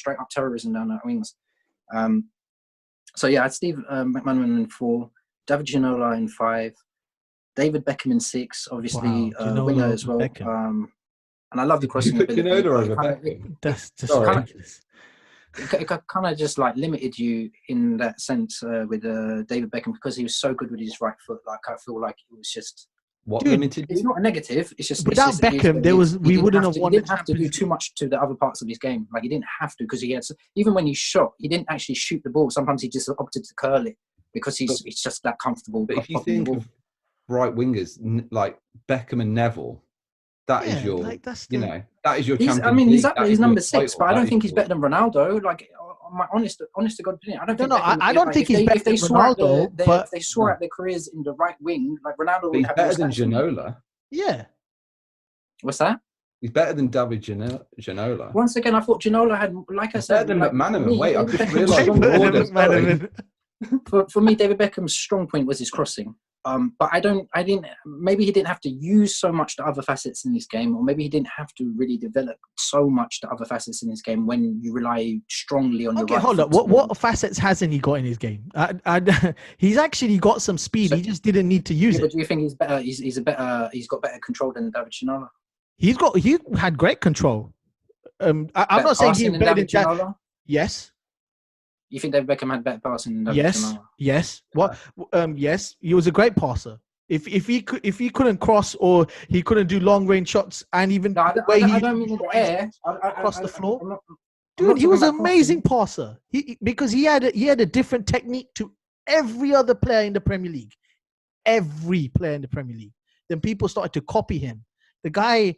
straight up terrorism down our wings. So yeah, I had Steve McManaman in 4, David Ginola in 5, David Beckham in 6, obviously winger as well. And I love the crossing ability. That's just it kind of just like limited you in that sense with David Beckham, because he was so good with his right foot. Like I feel like it was just limited. It's not a negative. It's just without Beckham, we wouldn't have won. He didn't have to do too much to the other parts of his game. Like he didn't have to, because he had even when he shot, he didn't actually shoot the ball. Sometimes he just opted to curl it because he's just that comfortable. But if you think of right wingers like Beckham and Neville, that is your, that is your champion. I mean, he's number 6, but I don't think he's better than Ronaldo. Like, my honest to God opinion, I don't think he's better than Ronaldo. But if they saw out their careers in the right wing, like Ronaldo, he's better than Ginola. Yeah. What's that? He's better than David Ginola. Once again, I thought Ginola had, like I said, better than McManaman. Wait, I've just realised. For me, David Beckham's strong point was his crossing. But maybe he didn't have to use so much the other facets in this game, or maybe he didn't have to really develop so much the other facets in this game when you rely strongly on your right. Hold up. What facets hasn't he got in his game? He's actually got some speed. He just didn't need to use it. But do you think he's better? He's got better control than David Ginola? He had great control. I'm not saying he's better than Ginola. Yes. You think David Beckham had better passing than David Ginola? Yes. Yes, he was a great passer. If he couldn't cross, or he couldn't do long range shots, and even I don't mean in the air across the floor. Dude, he was an amazing passer. Because he had a different technique to every other player in the Premier League. Every player in the Premier League. Then people started to copy him. The guy,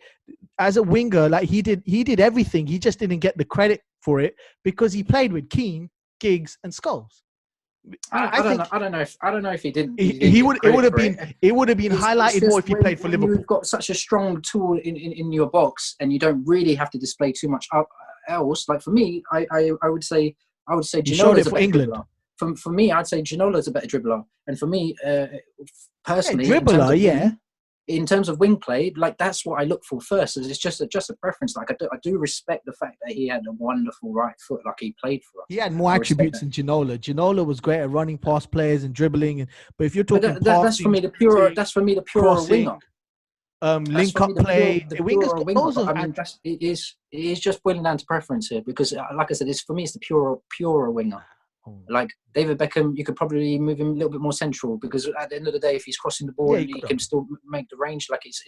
as a winger, like he did everything. He just didn't get the credit for it because he played with Keane, Giggs, and Scholes. I don't know if he didn't. It would have been highlighted more if he played for Liverpool. You've got such a strong tool in your box, and you don't really have to display too much else. Like for me, I would say Ginola's for England. For me, I'd say Ginola's a better dribbler, and for me, personally, in terms of wing play, like that's what I look for first. It's just a preference. Like I do respect the fact that he had a wonderful right foot. Like he played for us. He had more attributes than Ginola. Ginola was great at running past players and dribbling. But if you're talking, that's for me the pure. That's for me the pure winger. Link up play. The wingers. I mean, it is just boiling down to preference here, because, like I said, for me it's the pure winger. Like David Beckham, you could probably move him a little bit more central, because at the end of the day, if he's crossing the ball, he can still make the range. Like it's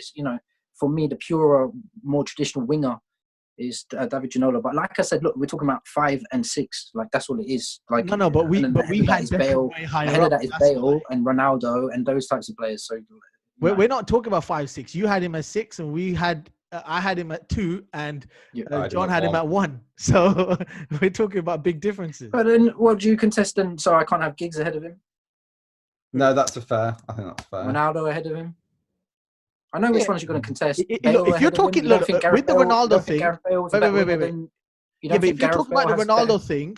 for me, the purer, more traditional winger is David Ginola. But like I said, look, we're talking about 5 and 6. Like that's all it is. Like but we had Bale. Ahead of that is Bale and Ronaldo and those types of players. So we're not talking about 5, 6. You had him at 6, and I had him at 2, and John had him at 1. So we're talking about big differences. But then, what do you contest? And so I can't have Giggs ahead of him. No, I think that's fair. Ronaldo ahead of him. I know which ones you're going to contest. If you're talking with the Ronaldo thing, wait. If you're talking about the Ronaldo thing,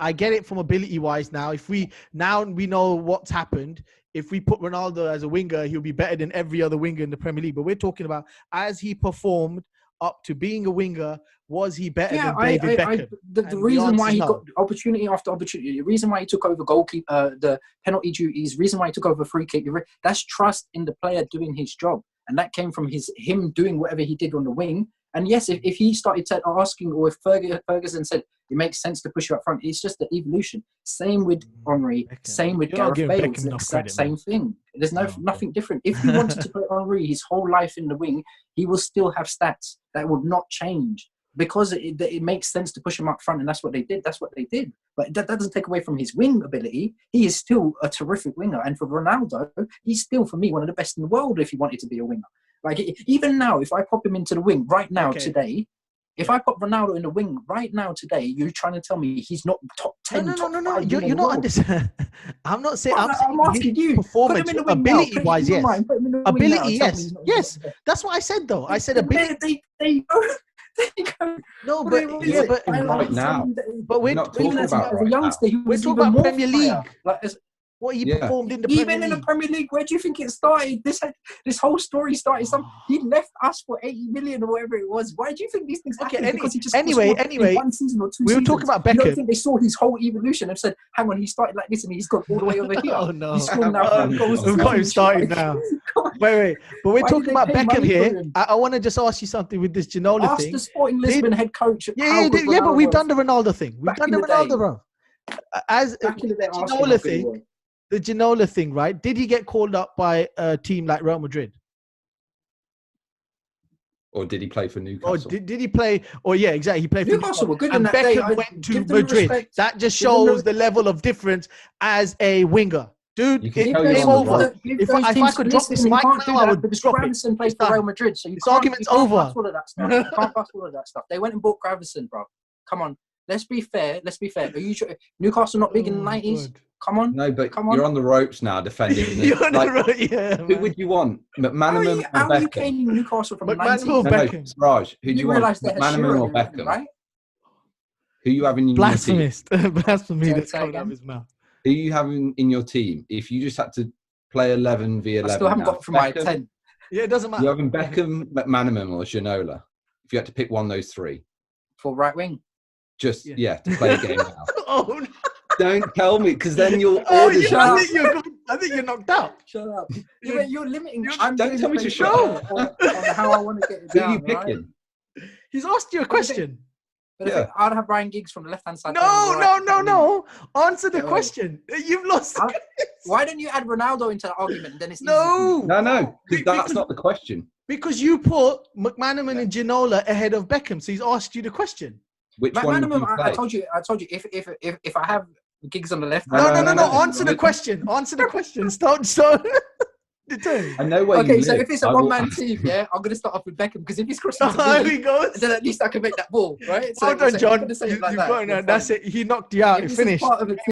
I get it from ability-wise now. If we know what's happened. If we put Ronaldo as a winger, he'll be better than every other winger in the Premier League. But we're talking about, as he performed up to being a winger, was he better than David Beckham? The reason why he got opportunity after opportunity, the reason why he took over goalkeeper, the penalty duties, the reason why he took over free kick, that's trust in the player doing his job. And that came from him doing whatever he did on the wing. And yes, if he started asking, or if Ferguson said, it makes sense to push you up front, it's just the evolution. Same with Henry, same with Gareth Bale. It's the exact same thing. There's nothing different. If you wanted to play Henry his whole life in the wing, he will still have stats that would not change, because it makes sense to push him up front, and that's what they did. But that doesn't take away from his wing ability. He is still a terrific winger. And for Ronaldo, he's still, for me, one of the best in the world if he wanted to be a winger. Like, even now, if I pop him into the wing right now, today, if I put Ronaldo in the wing right now today, you're trying to tell me he's not top 10? No. You're not understanding. I'm not saying. I'm asking you. Performance, ability-wise, yes. Ability, yes. That's what I said, though. I said ability. There you go. No, but right now. But we're not talking about We're talking about Premier League. what he performed in the Premier League. Even in the Premier League, where do you think it started? This whole story started. He left us for 80 million or whatever it was. Why do you think these things happen? Because he just anyway, in 1 season or 2 we were seasons. talking about Beckham. You don't think they saw his whole evolution and said, "Hang on, he started like this and he's gone all the way over here." Oh no! He's scored now 5 goals. We've got him started now. Wait. But we're talking about Beckham here. I want to just ask you something with this Ginola thing. Ask the Sporting Lisbon head coach. Yeah, but we've done the Ronaldo thing. We've done the Ronaldo, bro. As the Ginola thing, right? Did he get called up by a team like Real Madrid? Or did he play for Newcastle? Or did he play? Or yeah, exactly. He played for Newcastle. Were good and in that day. Beckham went to Madrid. That just shows the level of difference as a winger. Dude, it's game over. If I could drop this mic now, I would drop it. Gravison plays for Real Madrid, so this argument's over. All of that stuff. You can't pass all of that stuff. They went and bought Gravison, bro. Come on. Let's be fair. Are you sure? Newcastle not big in the 90s? God. Come on. No, but you're on the ropes now defending. You're on the ropes, yeah. Who would you want? McManaman or How are you Beckham? caning Newcastle from the 90s? McManaman or Beckham? Raj, who do you want? McManaman or Beckham? Right? Who you having in your team? Blasphemy that's coming out of his mouth. Who you having in your team? If you just had to play 11 v 11, I still haven't got from my 10. Yeah, it doesn't matter. You having Beckham, McManaman, or Ginola? If you had to pick one of those three, For right wing. just to play a game now. Oh, no. Don't tell me, because then you'll Oh, order. yeah, I think you're knocked out. Shut up. You're limiting. Don't tell me to shut up. On how I want to get it Who down. are you picking? Right? He's asked you a question. But I'd have Ryan Giggs from the left-hand side. No. Answer the question. You've lost. Why don't you add Ronaldo into the argument? And then it's No, because that's not the question. Because you put McManaman and Ginola ahead of Beckham, so he's asked you the question. Which one would you play? I told you. If I have Giggs on the left. No. Answer the question. Answer the question. Stop. I know where you live. So if it's a one-man team, I'm going to start off with Beckham, because if he's crossing then at least I can make that ball, right? So, Hold on, John. That's it. He knocked you out. He finished.